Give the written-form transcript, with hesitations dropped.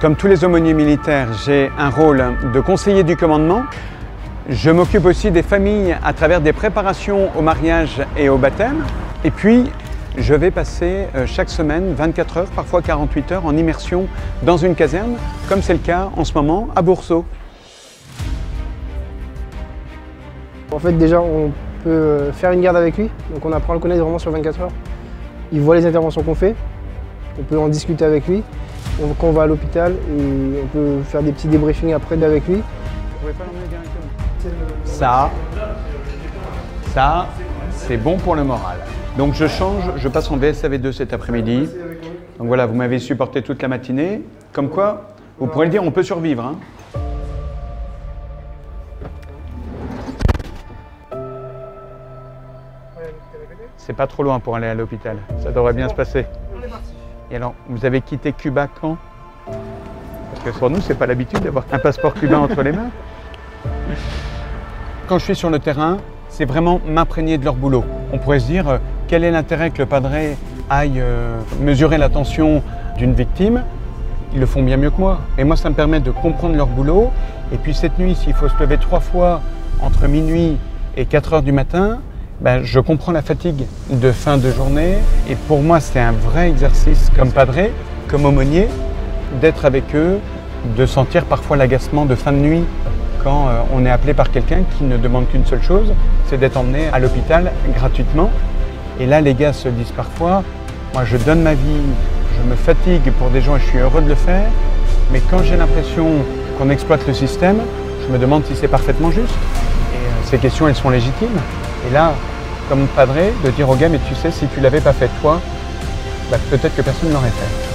Comme tous les aumôniers militaires, j'ai un rôle de conseiller du commandement. Je m'occupe aussi des familles à travers des préparations au mariage et au baptême. Et puis, je vais passer chaque semaine 24 heures, parfois 48 heures en immersion dans une caserne, comme c'est le cas en ce moment à Boursault. En fait, déjà, on peut faire une garde avec lui, donc on apprend à le connaître vraiment sur 24 heures. Il voit les interventions qu'on fait, on peut en discuter avec lui. Quand on va à l'hôpital, on peut faire des petits débriefings après avec lui. Vous pouvez pas l'emmener directement. Ça, c'est bon pour le moral. Donc je change, je passe en VSAV2 cet après-midi. Donc voilà, vous m'avez supporté toute la matinée. Comme quoi, vous pourrez le dire, on peut survivre. Hein. C'est pas trop loin pour aller à l'hôpital. Ça devrait bien se passer. Et alors, vous avez quitté Cuba quand? Parce que pour nous, c'est pas l'habitude d'avoir un passeport cubain entre les mains. Quand je suis sur le terrain, c'est vraiment m'imprégner de leur boulot. On pourrait se dire, quel est l'intérêt que le padré aille mesurer la tension d'une victime? Ils le font bien mieux que moi. Et moi, ça me permet de comprendre leur boulot. Et puis cette nuit, s'il faut se lever 3 fois entre minuit et 4 heures du matin, ben, je comprends la fatigue de fin de journée. Et pour moi, c'est un vrai exercice comme padré, comme aumônier, d'être avec eux, de sentir parfois l'agacement de fin de nuit quand on est appelé par quelqu'un qui ne demande qu'une seule chose, c'est d'être emmené à l'hôpital gratuitement. Et là, les gars se disent parfois, moi je donne ma vie, je me fatigue pour des gens et je suis heureux de le faire, mais quand j'ai l'impression qu'on exploite le système, je me demande si c'est parfaitement juste. Et ces questions, elles sont légitimes. Et là, comme padré, de dire aux gars, mais tu sais, si tu l'avais pas fait toi, bah, peut-être que personne ne l'aurait fait.